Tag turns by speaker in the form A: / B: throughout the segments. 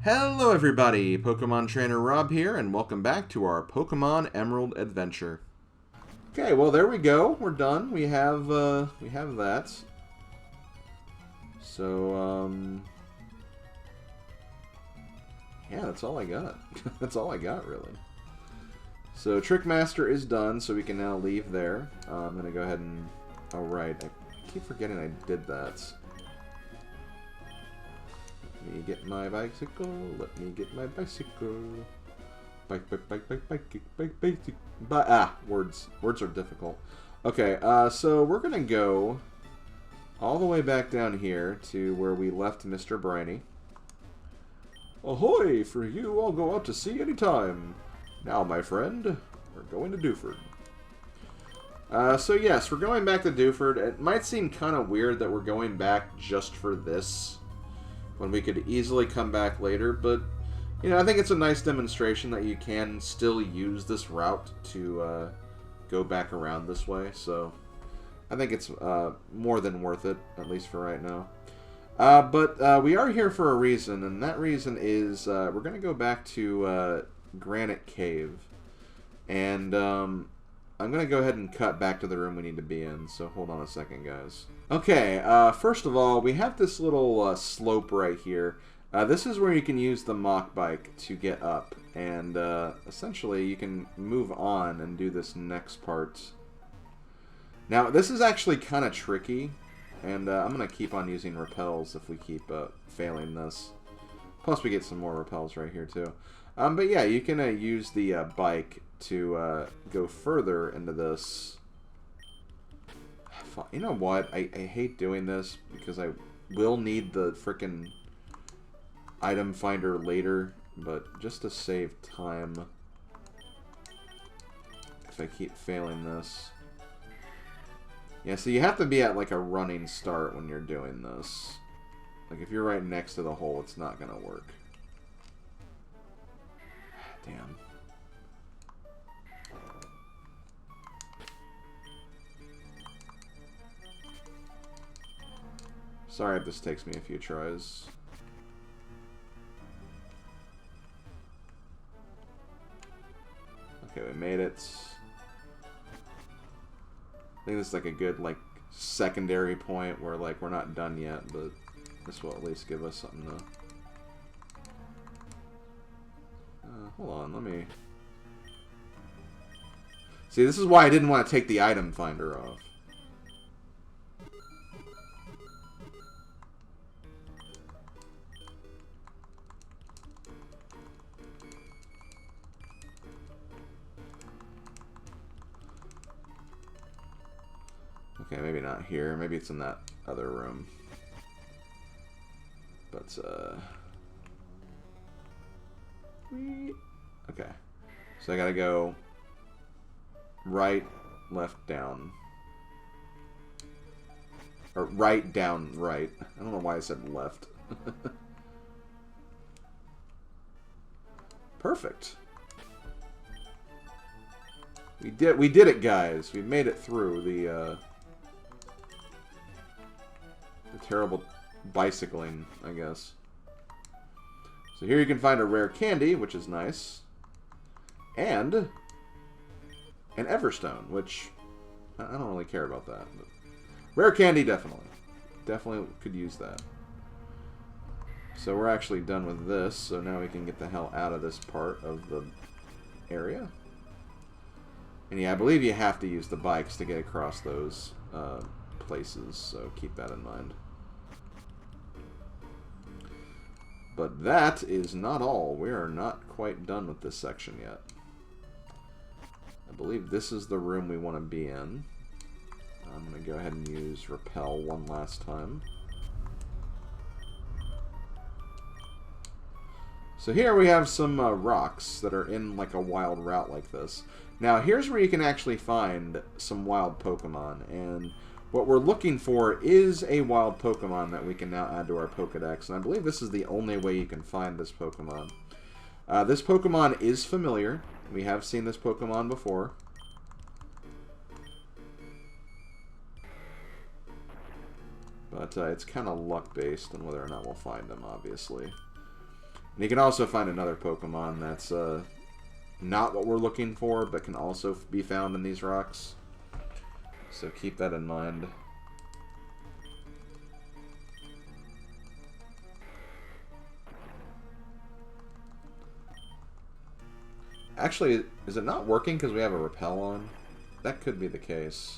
A: Hello everybody, Pokemon Trainer Rob here, and welcome back to our Pokemon Emerald adventure. Okay, well there we go. We're done. We have that. So yeah, that's all I got. That's all I got really. So Trickmaster is done, so we can now leave there. I'm gonna go ahead and I keep forgetting I did that. Let me get my bicycle. Let me get my bicycle. Bike. Words. Words are difficult. Okay, so we're gonna go all the way back down here to where we left Mr. Briny. Ahoy! For you, I'll go out to sea anytime. Now, my friend, we're going to Dewford. So yes, we're going back to Dewford. It might seem kind of weird that we're going back just for this, when we could easily come back later, but, you know, I think it's a nice demonstration that you can still use this route to go back around this way, so I think it's more than worth it, at least for right now. But we are here for a reason, and that reason is we're going to go back to Granite Cave, and I'm going to go ahead and cut back to the room we need to be in, so hold on a second, guys. Okay, first of all, we have this little slope right here. This is where you can use the mock bike to get up, and essentially you can move on and do this next part. Now, this is actually kind of tricky, and I'm going to keep on using repels if we keep failing this. Plus, we get some more repels right here, too. But yeah, you can use the bike to go further into this. You know what? I hate doing this because I will need the frickin' item finder later, but just to save time, if I keep failing this. Yeah, so you have to be at like a running start when you're doing this. Like if you're right next to the hole, it's not gonna work. Damn. Sorry if this takes me a few tries. Okay, we made it. I think this is like a good like secondary point where like we're not done yet, but this will at least give us something to... hold on, let me... See, this is why I didn't want to take the item finder off. Okay, maybe not here. Maybe it's in that other room. But, okay. So I gotta go right, left, down. Or right, down, right. I don't know why I said left. Perfect. We did it, guys. We made it through the terrible bicycling, I guess. So here you can find a rare candy, which is nice. And an Everstone, which I don't really care about that. But rare candy, definitely. Definitely could use that. So we're actually done with this, so now we can get the hell out of this part of the area. And yeah, I believe you have to use the bikes to get across those places, so keep that in mind. But that is not all. We are not quite done with this section yet. I believe this is the room we want to be in. I'm going to go ahead and use Repel one last time. So here we have some rocks that are in like a wild route like this. Now here's where you can actually find some wild Pokemon, and what we're looking for is a wild Pokemon that we can now add to our Pokedex, and I believe this is the only way you can find this Pokemon. This Pokemon is familiar. We have seen this Pokemon before. But it's kind of luck-based on whether or not we'll find them, obviously. And you can also find another Pokemon that's not what we're looking for, but can also be found in these rocks. So keep that in mind. Actually, is it not working because we have a repel on? That could be the case.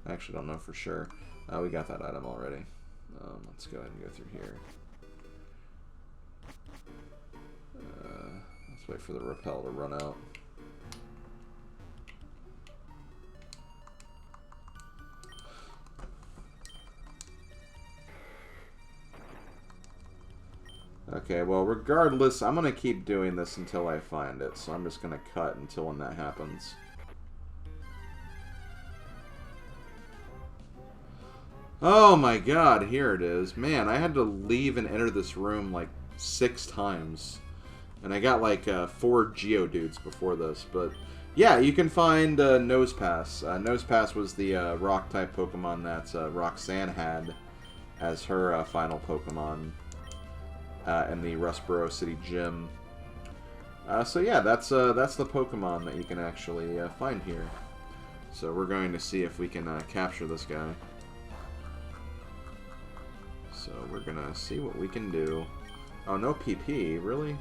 A: I actually don't know for sure. We got that item already. Let's go ahead and go through here. Let's wait for the repel to run out. Okay, well, regardless, I'm going to keep doing this until I find it. So I'm just going to cut until when that happens. Oh my god, here it is. Man, I had to leave and enter this room like 6 times. And I got like 4 Geodudes before this. But yeah, you can find Nosepass. Nosepass was the rock-type Pokemon that Roxanne had as her final Pokemon. In the Rustburo City Gym. So yeah, that's the Pokemon that you can actually find here. So we're going to see if we can capture this guy. So we're gonna see what we can do. Oh, no PP, really?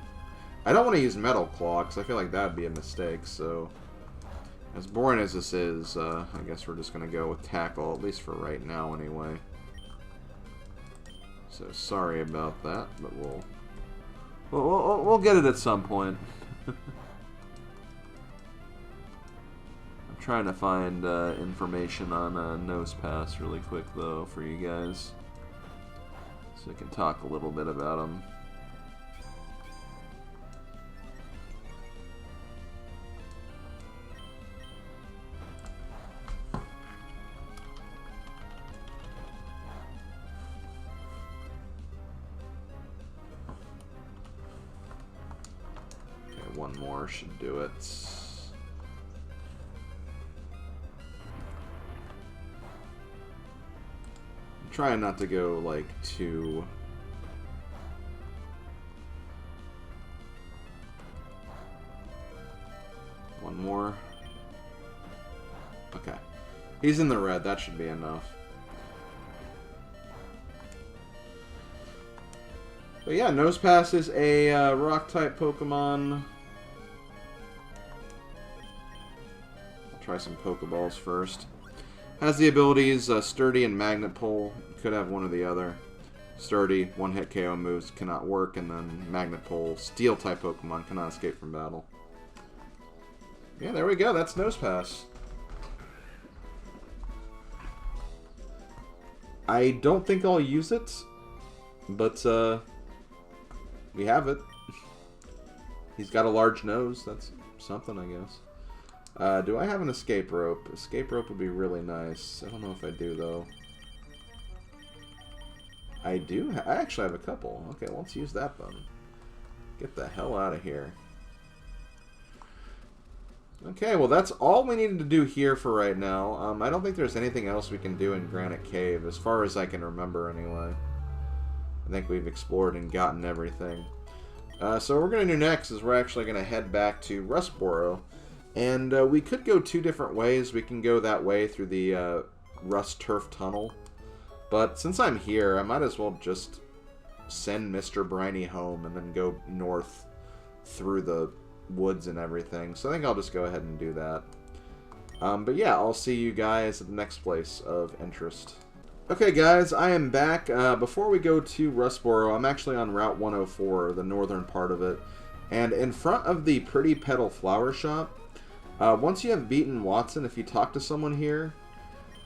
A: I don't want to use Metal Claw, because I feel like that would be a mistake, so... As boring as this is, I guess we're just gonna go with Tackle, at least for right now anyway. So sorry about that, but we'll get it at some point. I'm trying to find information on Nosepass really quick though for you guys, so I can talk a little bit about him. One more should do it. I'm trying not to go like too... One more. Okay. He's in the red, that should be enough. But yeah, Nosepass is a rock-type Pokemon. Try some Pokeballs first. Has the abilities Sturdy and Magnet Pull. Could have one or the other. Sturdy, one-hit KO moves cannot work, and then Magnet Pull, Steel-type Pokemon cannot escape from battle. Yeah, there we go. That's Nosepass. I don't think I'll use it, but we have it. He's got a large nose. That's something, I guess. Do I have an escape rope? Escape rope would be really nice. I don't know if I do, though. I do? I actually have a couple. Okay, let's use that then. Get the hell out of here. Okay, well that's all we needed to do here for right now. I don't think there's anything else we can do in Granite Cave, as far as I can remember anyway. I think we've explored and gotten everything. So what we're going to do next is we're actually going to head back to Rustburo. And we could go 2 different ways. We can go that way through the Rusturf Tunnel. But since I'm here, I might as well just send Mr. Briny home and then go north through the woods and everything. So I think I'll just go ahead and do that. But yeah, I'll see you guys at the next place of interest. Okay guys, I am back. Before we go to Rustburo, I'm actually on Route 104, the northern part of it. And in front of the Pretty Petal Flower Shop, once you have beaten Watson, if you talk to someone here,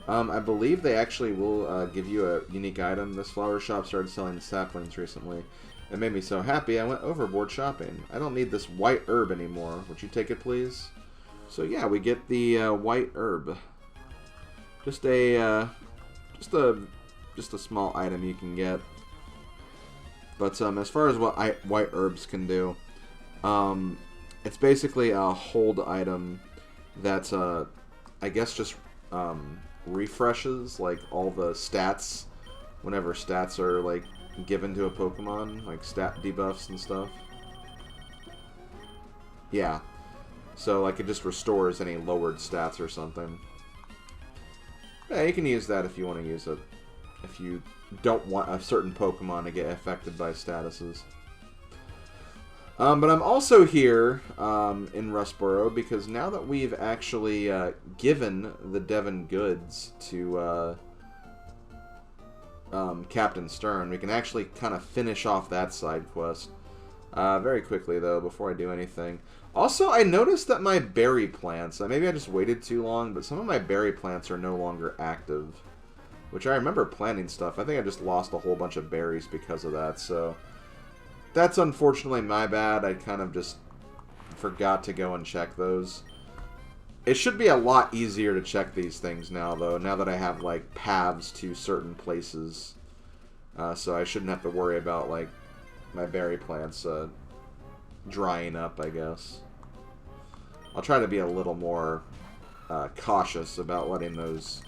A: I believe they actually will give you a unique item. This flower shop started selling saplings recently. It made me so happy I went overboard shopping. I don't need this white herb anymore. Would you take it, please? So yeah, we get the white herb. Just a small item you can get. But as far as what white herbs can do, it's basically a hold item that I guess just refreshes like all the stats whenever stats are like given to a Pokemon, like stat debuffs and stuff. Yeah. So, like, it just restores any lowered stats or something. Yeah, you can use that if you want to use it. If you don't want a certain Pokemon to get affected by statuses. But I'm also here in Rustburo because now that we've actually given the Devon goods to Captain Stern, we can actually kind of finish off that side quest. Very quickly, though, before I do anything. Also, I noticed that my berry plants, maybe I just waited too long, but some of my berry plants are no longer active. Which I remember planting stuff. I think I just lost a whole bunch of berries because of that, so that's unfortunately my bad. I kind of just forgot to go and check those. It should be a lot easier to check these things now, though, now that I have, like, paths to certain places. So I shouldn't have to worry about, like, my berry plants drying up, I guess. I'll try to be a little more cautious about letting those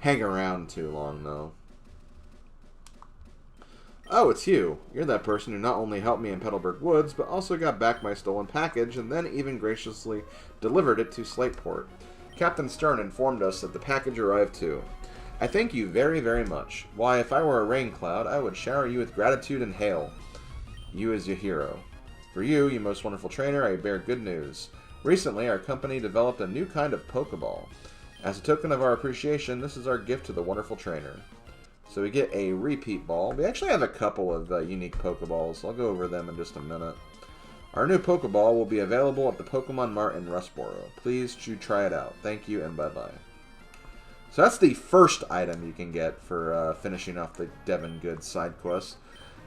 A: hang around too long, though. Oh, it's you. You're that person who not only helped me in Petalburg Woods, but also got back my stolen package and then even graciously delivered it to Slateport. Captain Stern informed us that the package arrived too. I thank you very, very much. Why, if I were a rain cloud, I would shower you with gratitude and hail. You as your hero. For you, you most wonderful trainer, I bear good news. Recently, our company developed a new kind of Pokeball. As a token of our appreciation, this is our gift to the wonderful trainer. So we get a repeat ball. We actually have a couple of unique Pokeballs. I'll go over them in just a minute. Our new Pokeball will be available at the Pokemon Mart in Rustburo. Please try it out. Thank you and bye-bye. So that's the first item you can get for finishing off the Devon Goods side quest.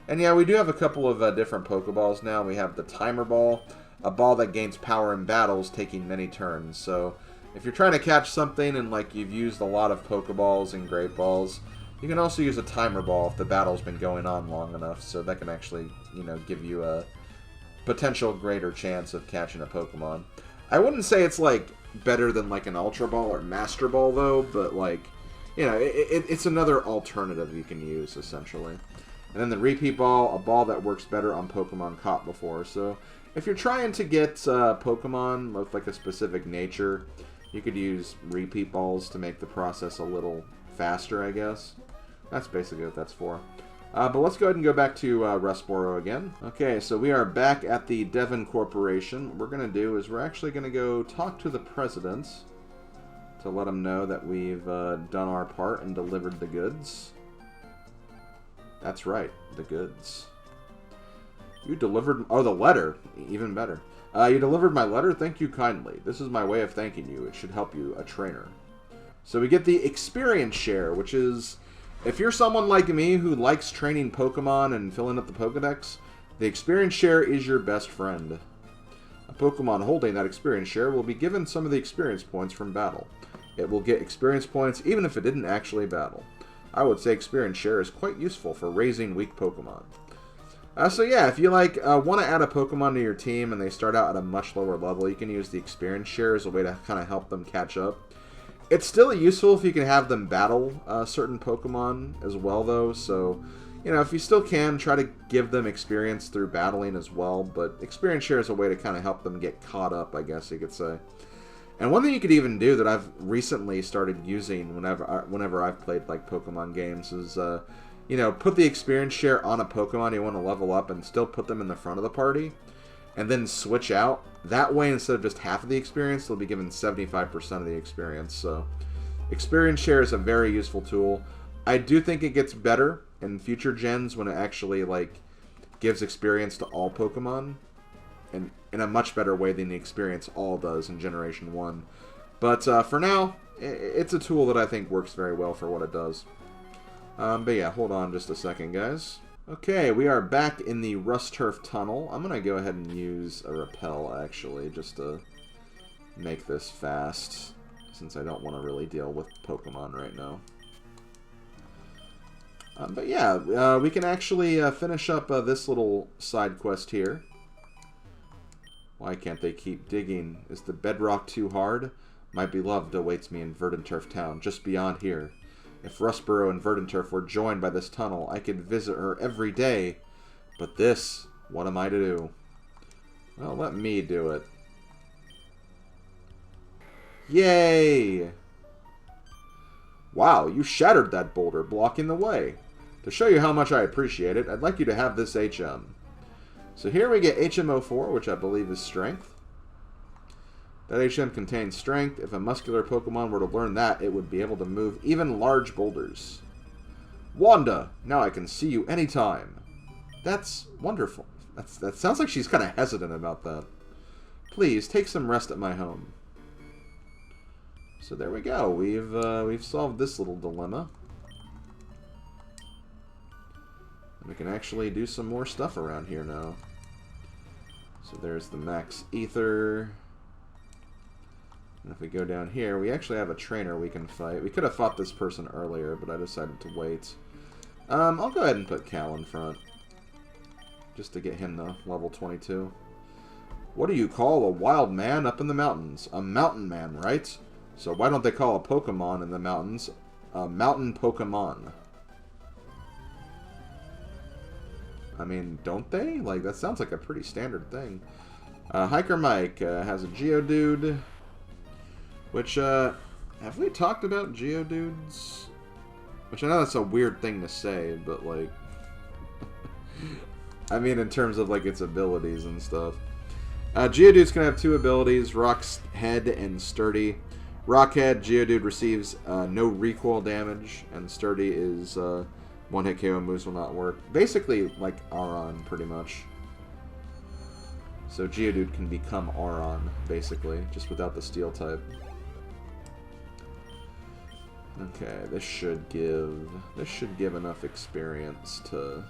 A: And yeah, we do have a couple of different Pokeballs now. We have the Timer Ball, a ball that gains power in battles, taking many turns. So if you're trying to catch something and like you've used a lot of Pokeballs and Great Balls, you can also use a Timer Ball if the battle's been going on long enough. So that can actually, you know, give you a potential greater chance of catching a Pokemon. I wouldn't say it's like better than like an Ultra Ball or Master Ball though, but like, you know, it's another alternative you can use essentially. And then the Repeat Ball, a ball that works better on Pokemon caught before. So if you're trying to get Pokemon with like a specific nature, you could use Repeat Balls to make the process a little faster, I guess. That's basically what that's for. But let's go ahead and go back to Rustburo again. Okay, so we are back at the Devon Corporation. What we're going to do is we're actually going to go talk to the President to let him know that we've done our part and delivered the goods. That's right, the goods. You delivered... Oh, the letter. Even better. You delivered my letter? Thank you kindly. This is my way of thanking you. It should help you, a trainer. So we get the experience share, which is... If you're someone like me who likes training Pokemon and filling up the Pokedex, the experience share is your best friend. A Pokemon holding that experience share will be given some of the experience points from battle. It will get experience points even if it didn't actually battle. I would say experience share is quite useful for raising weak Pokemon. So yeah, if you like want to add a Pokemon to your team and they start out at a much lower level, you can use the experience share as a way to kind of help them catch up. It's still useful if you can have them battle certain Pokemon as well, though. So, you know, if you still can, try to give them experience through battling as well. But experience share is a way to kind of help them get caught up, I guess you could say. And one thing you could even do that I've recently started using whenever I've played like Pokemon games is, you know, put the experience share on a Pokemon you want to level up and still put them in the front of the party. And then switch out. That way, instead of just half of the experience, they'll be given 75% of the experience. So, experience share is a very useful tool. I do think it gets better in future gens when it actually, like, gives experience to all Pokemon. And in a much better way than the experience all does in Generation 1. But for now, it's a tool that I think works very well for what it does. But yeah, hold on just a second, guys. Okay, we are back in the Rusturf Tunnel. I'm going to go ahead and use a repel, actually, just to make this fast, since I don't want to really deal with Pokemon right now. But yeah, we can actually finish up this little side quest here. Why can't they keep digging? Is the bedrock too hard? My beloved awaits me in Verdanturf town, just beyond here. If Rustburo and Verdanturf were joined by this tunnel, I could visit her every day. But this, what am I to do? Well, let me do it. Yay! Wow, you shattered that boulder, blocking the way. To show you how much I appreciate it, I'd like you to have this HM. So here we get HM04, which I believe is Strength. That HM contains Strength. If a muscular Pokemon were to learn that, it would be able to move even large boulders. Wanda, now I can see you anytime. That's wonderful. That sounds like she's kind of hesitant about that. Please, take some rest at my home. So there we go. We've solved this little dilemma. We can actually do some more stuff around here now. So there's the max ether. And if we go down here, we actually have a trainer we can fight. We could have fought this person earlier, but I decided to wait. I'll go ahead and put Cal in front. Just to get him to level 22. What do you call a wild man up in the mountains? A mountain man, right? So why don't they call a Pokemon in the mountains a mountain Pokemon? I mean, don't they? Like, that sounds like a pretty standard thing. Hiker Mike has a Geodude. Which, have we talked about Geodudes? Which I know that's a weird thing to say, but, like... I mean, in terms of, like, its abilities and stuff. Geodude's gonna have two abilities, Rock's Head and Sturdy. Rockhead, Geodude receives no recoil damage, and Sturdy is one-hit KO moves will not work. Basically, like Aron, pretty much. So Geodude can become Aron, basically, just without the Steel type. Okay, this should give enough experience to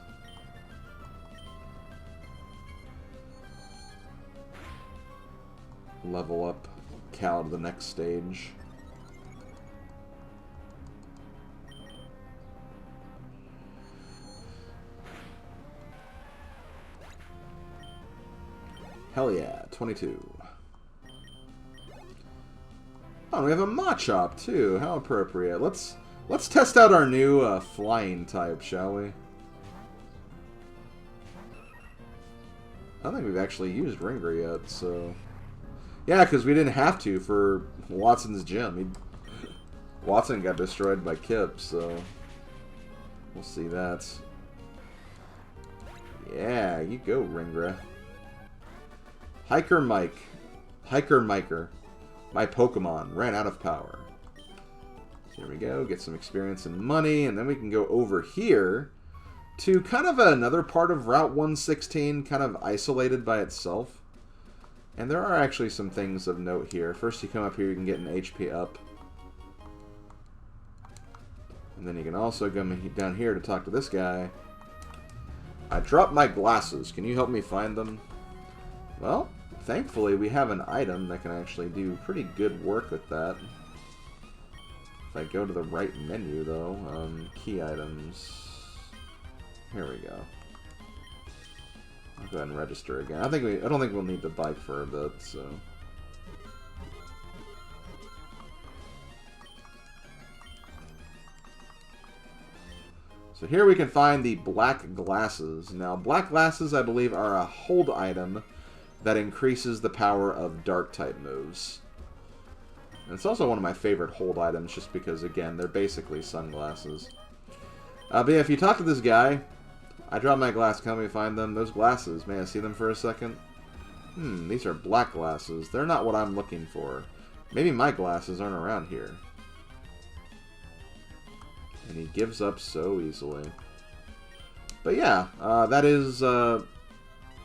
A: level up Cal to the next stage. Hell yeah, 22. Oh, we have a Machop too. How appropriate. Let's test out our new flying type, shall we? I don't think we've actually used Ringer yet, so... Yeah, because we didn't have to for Watson's gym. Watson got destroyed by Kip, so... We'll see that. Yeah, you go, Ringra. Hiker Mike. Hiker Miker. My Pokemon ran out of power. So here we go, get some experience and money, and then we can go over here to kind of another part of Route 116, kind of isolated by itself. And there are actually some things of note here. First you come up here, you can get an HP up. And then you can also go down here to talk to this guy. I dropped my glasses. Can you help me find them? Well, thankfully we have an item that can actually do pretty good work with that. If I go to the right menu though, key items. Here we go. I'll go ahead and register again. I don't think we'll need the bike for a bit, so. So here we can find the black glasses. Now, black glasses, I believe, are a hold item that increases the power of dark-type moves. And it's also one of my favorite hold items, just because, again, they're basically sunglasses. But yeah, if you talk to this guy, I dropped my glass, can you help me find them? Those glasses, may I see them for a second? These are black glasses. They're not what I'm looking for. Maybe my glasses aren't around here. And he gives up so easily. But yeah, that is a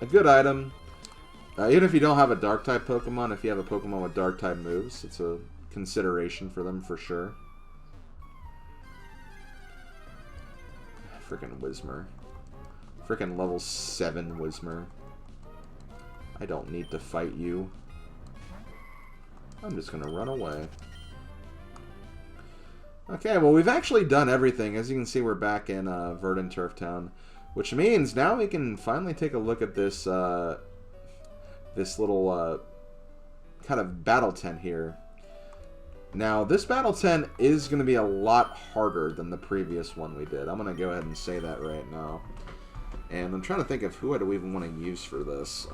A: good item. Even if you don't have a Dark-type Pokemon, if you have a Pokemon with Dark-type moves, it's a consideration for them for sure. Frickin' Whismur. Frickin' level 7 Whismur. I don't need to fight you. I'm just gonna run away. Okay, well, we've actually done everything. As you can see, we're back in Verdanturf Town, which means now we can finally take a look at this this little kind of battle tent here. Now, this Battle 10 is going to be a lot harder than the previous one we did. I'm going to go ahead and say that right now. And I'm trying to think of who I do even want to use for this.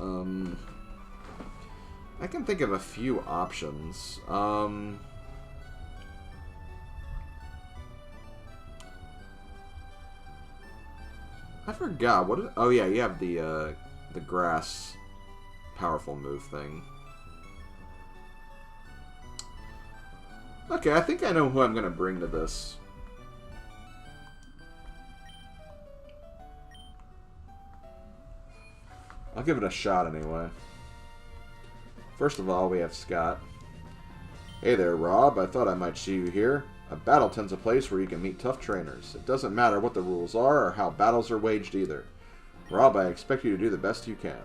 A: I can think of a few options. I forgot. Oh yeah, you have the grass powerful move thing. Okay, I think I know who I'm going to bring to this. I'll give it a shot anyway. First of all, we have Scott. Hey there, Rob. I thought I might see you here. A battle tent's a place where you can meet tough trainers. It doesn't matter what the rules are or how battles are waged either. Rob, I expect you to do the best you can.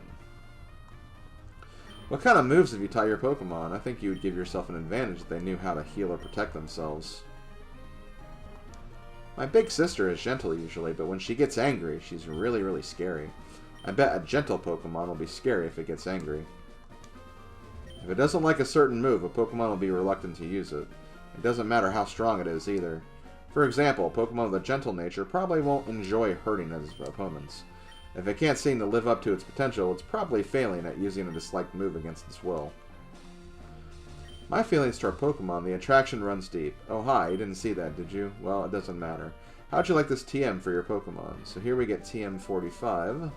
A: What kind of moves have you taught your Pokemon? I think you would give yourself an advantage if they knew how to heal or protect themselves. My big sister is gentle usually, but when she gets angry, she's really, really scary. I bet a gentle Pokemon will be scary if it gets angry. If it doesn't like a certain move, a Pokemon will be reluctant to use it. It doesn't matter how strong it is either. For example, a Pokemon with a gentle nature probably won't enjoy hurting its opponents. If it can't seem to live up to its potential, it's probably failing at using a disliked move against its will. My feelings toward Pokemon, the attraction runs deep. Oh hi, you didn't see that, did you? Well, it doesn't matter. How'd you like this TM for your Pokemon? So here we get TM45.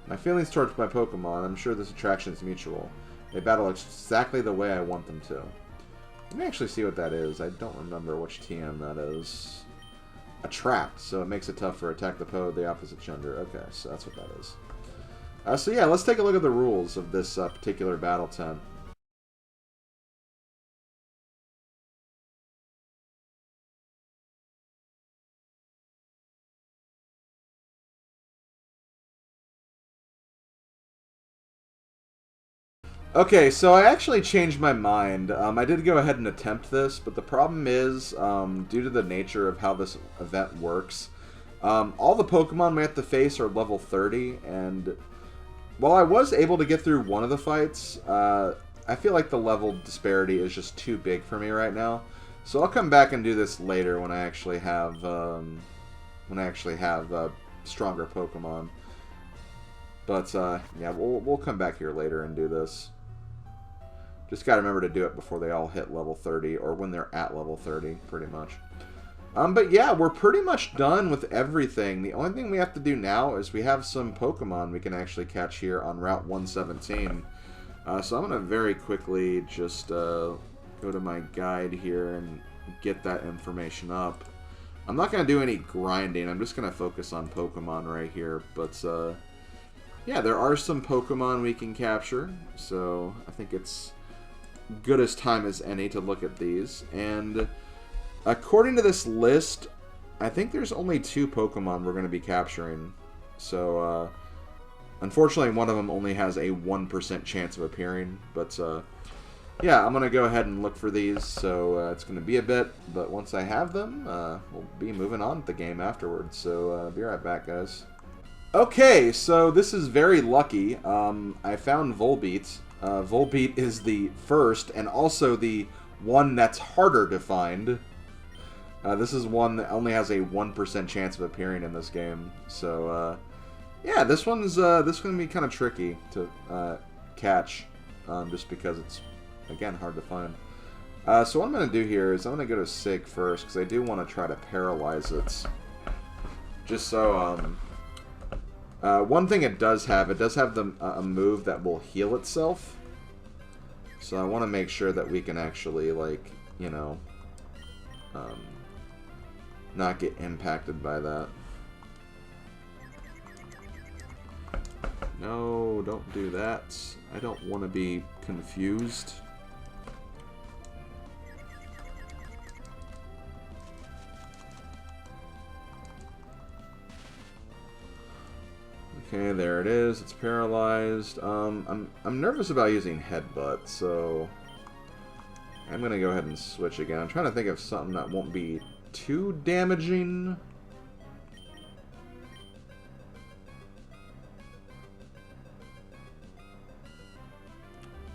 A: My feelings towards my Pokemon, I'm sure this attraction is mutual. They battle exactly the way I want them to. Let me actually see what that is. I don't remember which TM that is. Attract, so it makes it tough for attack the foe of the opposite gender. Okay, so that's what that is. So yeah, let's take a look at the rules of this particular Battle 10. Okay, so I actually changed my mind. I did go ahead and attempt this, but the problem is, due to the nature of how this event works, all the Pokemon we have to face are level 30, and while I was able to get through one of the fights, I feel like the level disparity is just too big for me right now. So I'll come back and do this later when I actually have, stronger Pokemon. But yeah, we'll come back here later and do this. Just gotta remember to do it before they all hit level 30, or when they're at level 30, pretty much. But yeah, we're pretty much done with everything. The only thing we have to do now is we have some Pokemon we can actually catch here on Route 117. So I'm gonna very quickly just go to my guide here and get that information up. I'm not gonna do any grinding, I'm just gonna focus on Pokemon right here, but yeah, there are some Pokemon we can capture, so I think it's good as time as any to look at these. And according to this list, I think there's only 2 Pokemon we're going to be capturing. So, unfortunately, one of them only has a 1% chance of appearing. But, yeah, I'm going to go ahead and look for these. So, it's going to be a bit, but once I have them, we'll be moving on with the game afterwards. So, be right back, guys. Okay, so this is very lucky. I found Volbeat. Volbeat is the first, and also the one that's harder to find. This is one that only has a 1% chance of appearing in this game. So, yeah, this one's going to be kind of tricky to catch, just because it's, again, hard to find. So what I'm going to do here is I'm going to go to Sig first, because I do want to try to paralyze it. Just so, one thing it does have a move that will heal itself. So I want to make sure that we can actually, like, you know, not get impacted by that. No, don't do that. I don't want to be confused. Okay, there it is. It's paralyzed. I'm nervous about using Headbutt, so I'm gonna go ahead and switch again. I'm trying to think of something that won't be too damaging.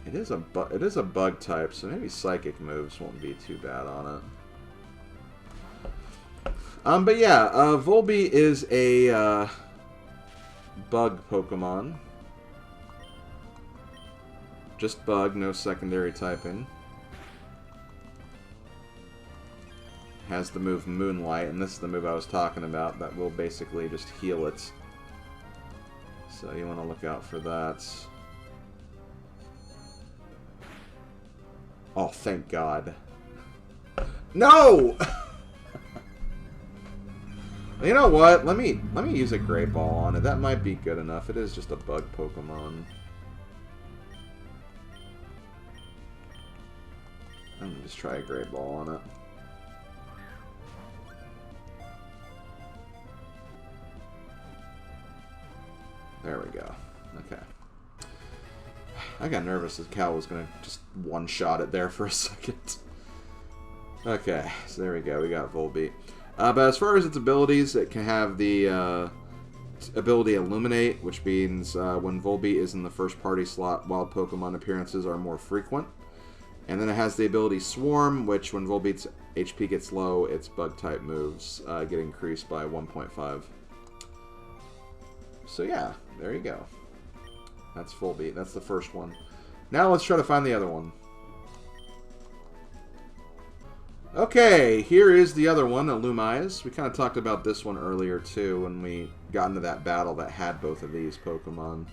A: It is a bug type, so maybe psychic moves won't be too bad on it. But yeah, Volbeat is a bug Pokemon. Just bug, no secondary typing. Has the move Moonlight, and this is the move I was talking about that will basically just heal it. So you want to look out for that. Oh, thank God. No! You know what? Let me use a Great Ball on it. That might be good enough. It is just a bug Pokemon. I'm gonna just try a Great Ball on it. There we go. Okay. I got nervous that Cal was going to just one-shot it there for a second. Okay, so there we go. We got Volbeat. But as far as its abilities, it can have the ability Illuminate, which means when Volbeat is in the first party slot, wild Pokemon appearances are more frequent. And then it has the ability Swarm, which when Volbeat's HP gets low, its Bug-type moves get increased by 1.5. So yeah, there you go. That's Volbeat. That's the first one. Now let's try to find the other one. Okay, here is the other one, Illumise. We kind of talked about this one earlier too when we got into that battle that had both of these Pokemon.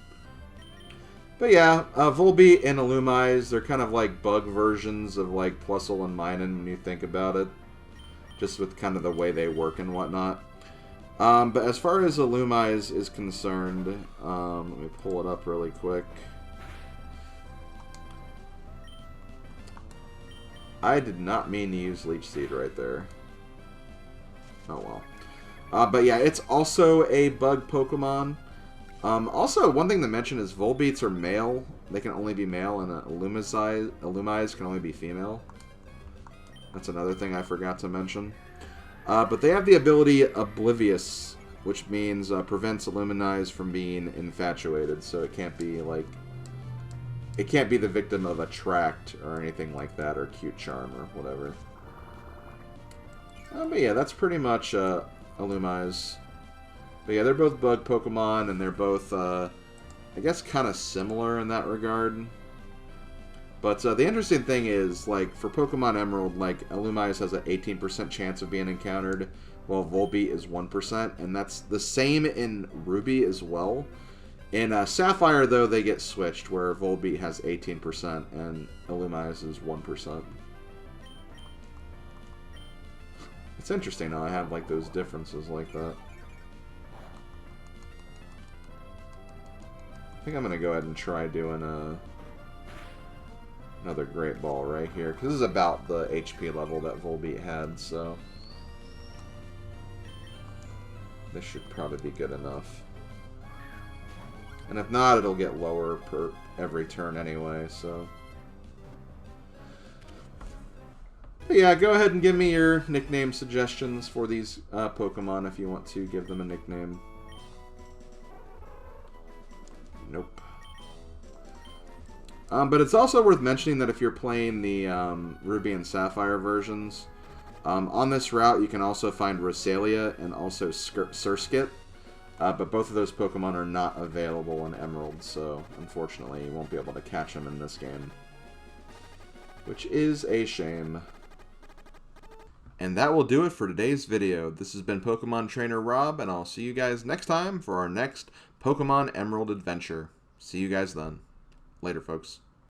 A: But yeah, Volbeat and Illumise, they're kind of like bug versions of like Plusle and Minun when you think about it. Just with kind of the way they work and whatnot. But as far as Illumise is concerned, let me pull it up really quick. I did not mean to use Leech Seed right there. Oh well. But yeah, it's also a bug Pokemon. Also, one thing to mention is Volbeats are male. They can only be male, and Illumise can only be female. That's another thing I forgot to mention. But they have the ability Oblivious, which means prevents Illumise from being infatuated, so it can't be like... It can't be the victim of Attract or anything like that, or Cute Charm or whatever. But yeah, that's pretty much Illumise. But yeah, they're both bug Pokemon, and they're both, I guess, kind of similar in that regard. But the interesting thing is, like, for Pokemon Emerald, like, Illumise has an 18% chance of being encountered, while Volbeat is 1%, and that's the same in Ruby as well. In Sapphire, though, they get switched, where Volbeat has 18% and Illumise is 1%. It's interesting how I have, like, those differences like that. I think I'm going to go ahead and try doing another Great Ball right here, because this is about the HP level that Volbeat had, so this should probably be good enough. And if not, it'll get lower per every turn anyway, so... But yeah, go ahead and give me your nickname suggestions for these Pokemon if you want to give them a nickname. Nope. But it's also worth mentioning that if you're playing the Ruby and Sapphire versions, on this route you can also find Rosalia and also Surskit. But both of those Pokemon are not available in Emerald, so unfortunately you won't be able to catch them in this game. Which is a shame. And that will do it for today's video. This has been Pokemon Trainer Rob, and I'll see you guys next time for our next Pokemon Emerald adventure. See you guys then. Later, folks.